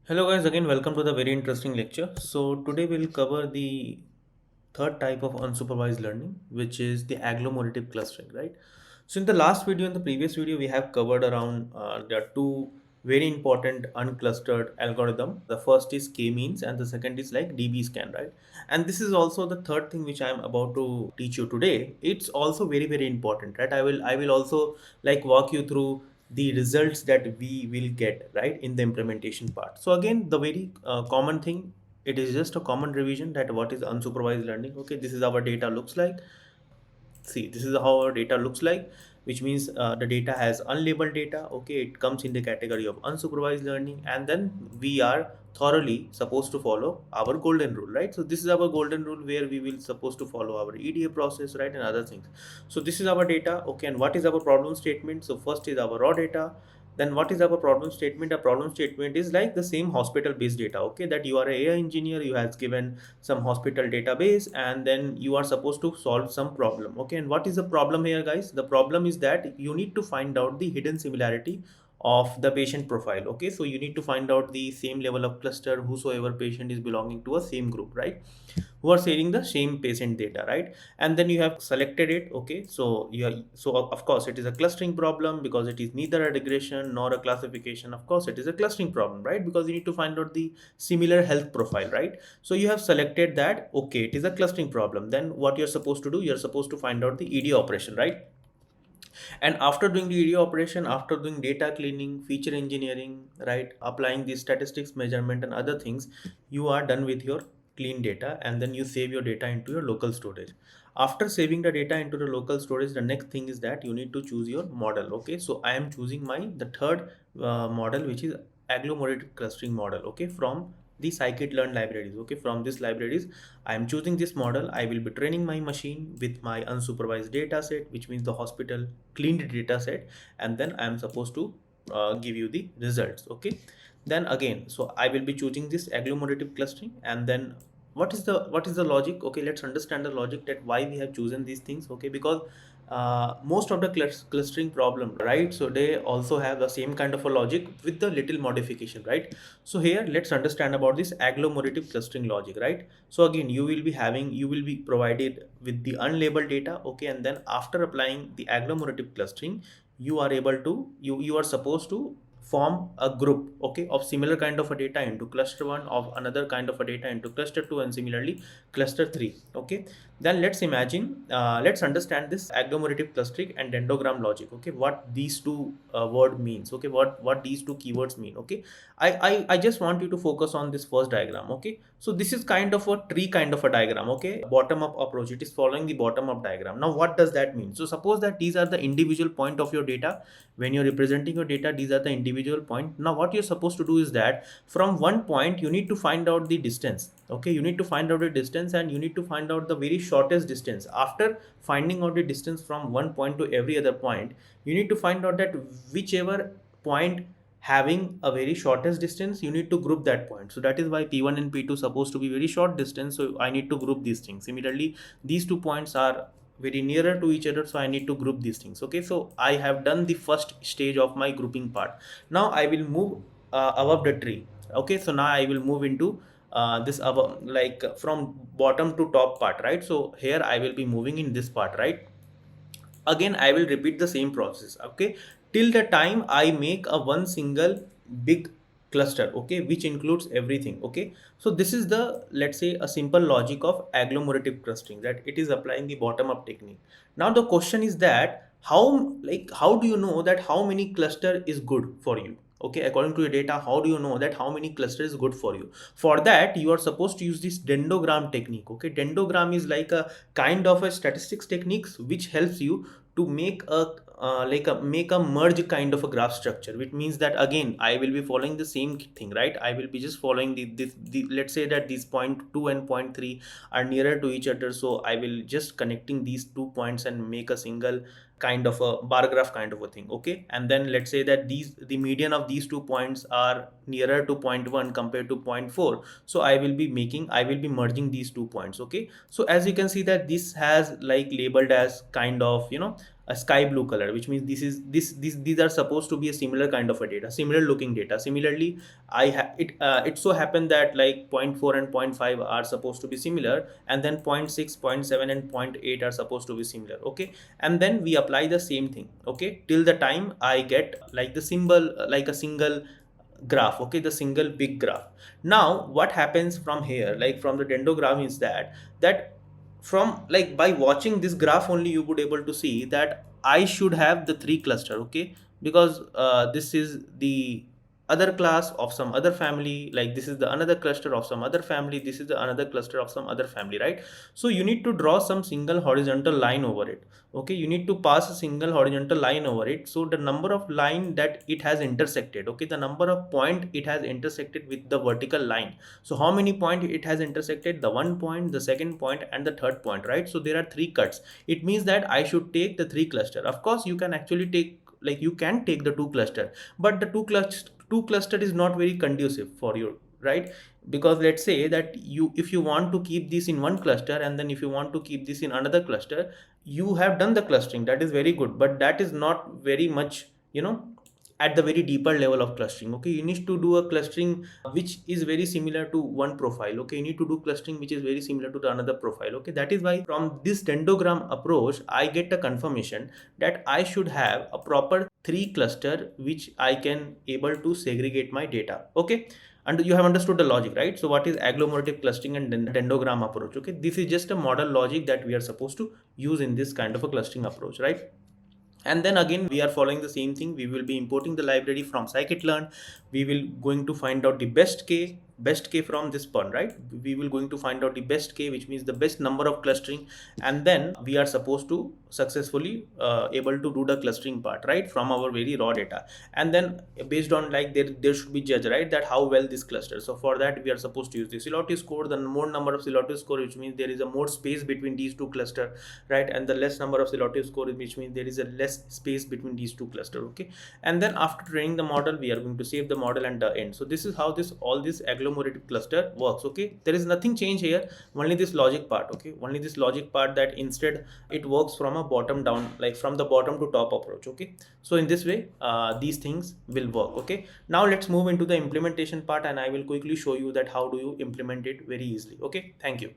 Hello guys, again welcome to the very interesting lecture. So today we'll cover the third type of unsupervised learning, which is the agglomerative clustering, right? So in the last video and the previous video, we have covered around there are two very important unclustered algorithm. The first is k-means and the second is like db scan, right? And this is also the third thing which I am about to teach you today. It's also very important, right? I will also like walk you through the results that we will get right in the implementation part. So again, the very common thing, it is just a common revision that what is unsupervised learning. Okay, this is our data looks like. See, this is how our data looks like, which means the data has unlabeled data. Okay, it comes in the category of unsupervised learning, and then we are thoroughly supposed to follow our golden rule, right? So this is our golden rule where we will supposed to follow our EDA process, right, and other things. So this is our data. Okay, and what is our problem statement? So first is our raw data. Then what is our problem statement? A problem statement is like the same hospital based data. Okay, that you are a AI engineer, you has given some hospital database, and then you are supposed to solve some problem. Okay, and what is the problem here, guys? The problem is that you need to find out the hidden similarity of the patient profile. Okay, so you need to find out the same level of cluster whosoever patient is belonging to a same group, right, who are sharing the same patient data, right? And then you have selected it. Okay, so you are, so of course it is a clustering problem because it is neither a regression nor a classification. Of course it is a clustering problem, right, because you need to find out the similar health profile, right? So you have selected that. Okay, it is a clustering problem. Then what you're supposed to do, you're supposed to find out the EDA operation, right? And after doing the EDA operation, after doing data cleaning, feature engineering, right, applying the statistics measurement and other things, you are done with your clean data, and then you save your data into your local storage. After saving the data into the local storage, the next thing is that you need to choose your model. Okay, so I am choosing the third model, which is agglomerative clustering model. Okay, from the scikit-learn libraries. Okay, from these libraries I am choosing this model. I will be training my machine with my unsupervised data set, which means the hospital cleaned data set, and then I am supposed to give you the results. Okay, then again, so I will be choosing this agglomerative clustering, and then what is the logic? Okay, let's understand the logic that why we have chosen these things. Okay, because most of the clustering problem, right, so they also have the same kind of a logic with the little modification, right? So here let's understand about this agglomerative clustering logic, right? So again, you will be provided with the unlabeled data. Okay, and then after applying the agglomerative clustering, you are able to you are supposed to form a group, okay, of similar kind of a data into cluster 1, of another kind of a data into cluster 2, and similarly cluster 3. Okay, then let's imagine, let's understand this agglomerative clustering and dendrogram logic. Okay, what these two word means. Okay, what these two keywords mean. Okay, I just want you to focus on this first diagram. Okay, so this is kind of a tree kind of a diagram. Okay, bottom up approach, it is following the bottom up diagram. Now what does that mean? So suppose that these are the individual point of your data. When you're representing your data, these are the individual point. Now what you're supposed to do is that from one point you need to find out the distance. Okay, you need to find out the distance, and you need to find out the very shortest distance. After finding out the distance from one point to every other point, you need to find out that whichever point having a very shortest distance, you need to group that point. So that is why p1 and p2 supposed to be very short distance, so I need to group these things. Similarly, these two points are very nearer to each other, so I need to group these things. Okay, so I have done the first stage of my grouping part. Now I will move above the tree. Okay, so now I will move into this above, like from bottom to top part, right? So here I will be moving in this part, right? Again I will repeat the same process. Okay, till the time I make a one single big cluster, okay, which includes everything. Okay, so this is the, let's say, a simple logic of agglomerative clustering, that it is applying the bottom up technique. Now the question is that how do you know that how many cluster is good for you? Okay, according to your data, how do you know that how many cluster is good for you? For that you are supposed to use this dendrogram technique. Okay, dendrogram is like a kind of a statistics techniques which helps you to make a make a merge kind of a graph structure, which means that again I will be following the same thing, right? I will be just following the let's say that these point 2 and point 3 are nearer to each other, so I will just connecting these 2 points and make a single kind of a bar graph kind of a thing. Okay, and then let's say that the median of these 2 points are nearer to point 1 compared to point 4, so I will be merging these 2 points. Okay, so as you can see that this has like labeled as kind of a sky blue color, which means these are supposed to be a similar kind of a data, similar looking data. Similarly, it so happened that like zero point 0.4 and zero point 0.5 are supposed to be similar, and then 0.6, 0.7 and zero point 0.8 are supposed to be similar. Okay, and then we apply the same thing, okay, till the time I get like the symbol, like a single graph, okay, the single big graph. Now what happens from here, like from the dendrogram, is that from like by watching this graph only you would able to see that I should have the three cluster, okay, because this is the other class of some other family, like this is the another cluster of some other family, this is the another cluster of some other family, right? So you need to draw some single horizontal line over it, okay, you need to pass a single horizontal line over it. So the number of line that it has intersected, okay, the number of point it has intersected with the vertical line. So how many point it has intersected? The 1 point, the second point and the third point, right? So there are three cuts. It means that I should take the three cluster. Of course you can actually take, like you can take the two cluster, but the two cluster is not very conducive for you, right? Because let's say that you, if you want to keep this in one cluster and then if you want to keep this in another cluster, you have done the clustering, that is very good, but that is not very much, at the very deeper level of clustering. Okay, you need to do a clustering which is very similar to one profile. Okay, you need to do clustering which is very similar to the another profile. Okay, that is why from this dendrogram approach I get a confirmation that I should have a proper three cluster which I can able to segregate my data. Okay, and you have understood the logic, right? So what is agglomerative clustering and dendrogram approach? Okay, this is just a model logic that we are supposed to use in this kind of a clustering approach, right? And then again we are following the same thing. We will be importing the library from scikit-learn. We will going to find out the best k from this pun, right? We will going to find out the best k, which means the best number of clustering, and then we are supposed to successfully able to do the clustering part, right, from our very raw data. And then based on like there should be judge, right, that how well this cluster. So for that we are supposed to use the Silotti score. The more number of Silotti score, which means there is a more space between these two cluster, right, and the less number of Silotti score, which means there is a less space between these two cluster. Okay, and then after training the model we are going to save the model and the end. So this is how this all this agglomerative cluster works. Okay, there is nothing change here, only this logic part. Okay, only this logic part, that instead it works from a bottom down, like from the bottom to top approach. Okay, so in this way these things will work. Okay, now let's move into the implementation part and I will quickly show you that how do you implement it very easily. Okay, thank you.